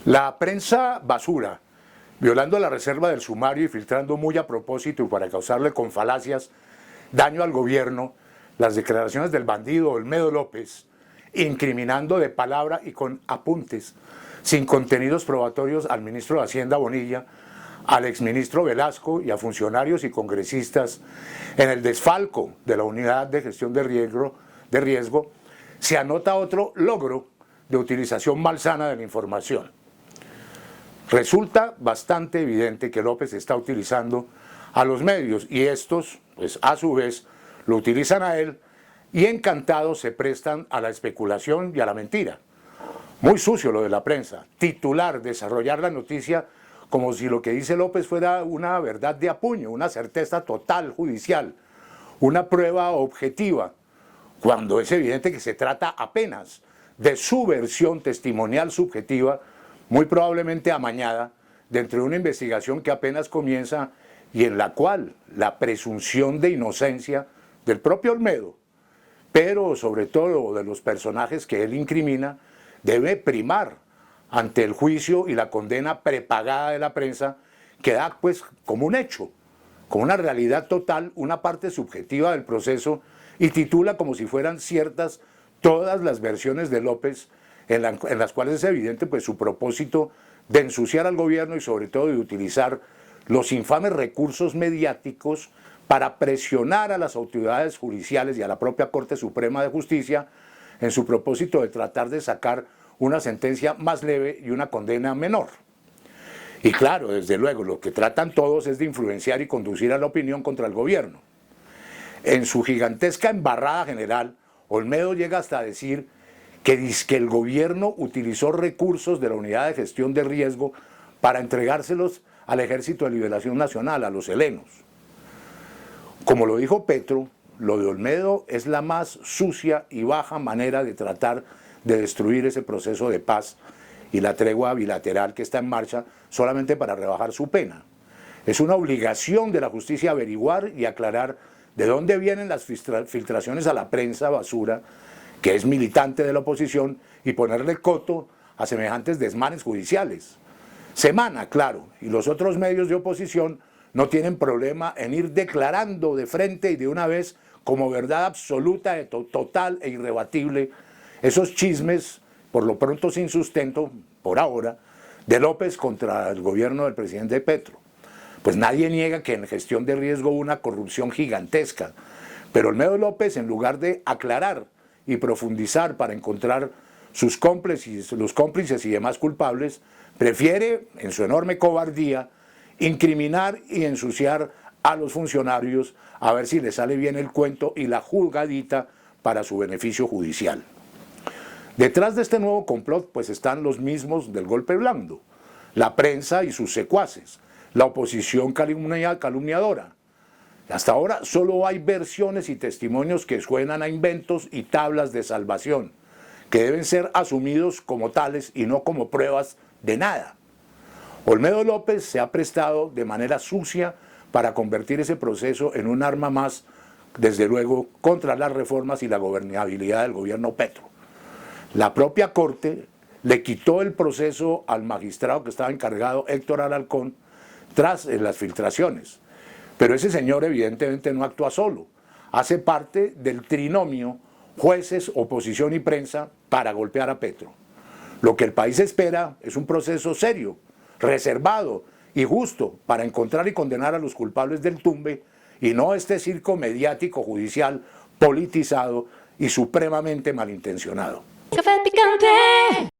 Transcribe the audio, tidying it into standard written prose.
La prensa basura, violando la reserva del sumario y filtrando muy a propósito y para causarle con falacias daño al gobierno, las declaraciones del bandido Olmedo López, incriminando de palabra y con apuntes, sin contenidos probatorios al ministro de Hacienda Bonilla, al exministro Velasco y a funcionarios y congresistas en el desfalco de la unidad de gestión de riesgo, se anota otro logro de utilización malsana de la información. Resulta bastante evidente que López está utilizando a los medios y estos, pues a su vez, lo utilizan a él y encantados se prestan a la especulación y a la mentira. Muy sucio lo de la prensa, titular, desarrollar la noticia como si lo que dice López fuera una verdad de apuño, una certeza total judicial, una prueba objetiva, cuando es evidente que se trata apenas de su versión testimonial subjetiva, muy probablemente amañada, dentro de una investigación que apenas comienza y en la cual la presunción de inocencia del propio Olmedo, pero sobre todo de los personajes que él incrimina, debe primar ante el juicio y la condena prepagada de la prensa, que da pues como un hecho, como una realidad total, una parte subjetiva del proceso y titula como si fueran ciertas todas las versiones de López en las cuales es evidente pues su propósito de ensuciar al gobierno y sobre todo de utilizar los infames recursos mediáticos para presionar a las autoridades judiciales y a la propia Corte Suprema de Justicia en su propósito de tratar de sacar una sentencia más leve y una condena menor. Y claro, desde luego, lo que tratan todos es de influenciar y conducir a la opinión contra el gobierno. En su gigantesca embarrada general, Olmedo llega hasta decir que el gobierno utilizó recursos de la Unidad de Gestión de Riesgo para entregárselos al Ejército de Liberación Nacional, a los helenos. Como lo dijo Petro, lo de Olmedo es la más sucia y baja manera de tratar de destruir ese proceso de paz y la tregua bilateral que está en marcha solamente para rebajar su pena. Es una obligación de la justicia averiguar y aclarar de dónde vienen las filtraciones a la prensa basura, que es militante de la oposición, y ponerle coto a semejantes desmanes judiciales. Semana, claro, y los otros medios de oposición no tienen problema en ir declarando de frente y de una vez como verdad absoluta, total e irrebatible esos chismes, por lo pronto sin sustento, por ahora, de López contra el gobierno del presidente Petro. Pues nadie niega que en gestión de riesgo hubo una corrupción gigantesca, pero Olmedo López, en lugar de aclarar y profundizar para encontrar sus cómplices, los cómplices y demás culpables, prefiere, en su enorme cobardía, incriminar y ensuciar a los funcionarios a ver si le sale bien el cuento y la jugadita para su beneficio judicial. Detrás de este nuevo complot pues están los mismos del golpe blando, la prensa y sus secuaces, la oposición calumniadora. Hasta ahora solo hay versiones y testimonios que suenan a inventos y tablas de salvación, que deben ser asumidos como tales y no como pruebas de nada. Olmedo López se ha prestado de manera sucia para convertir ese proceso en un arma más, desde luego, contra las reformas y la gobernabilidad del gobierno Petro. La propia Corte le quitó el proceso al magistrado que estaba encargado, Héctor Alarcón, tras las filtraciones. Pero ese señor evidentemente no actúa solo, hace parte del trinomio jueces, oposición y prensa para golpear a Petro. Lo que el país espera es un proceso serio, reservado y justo para encontrar y condenar a los culpables del tumbe y no este circo mediático judicial politizado y supremamente malintencionado. Café picante.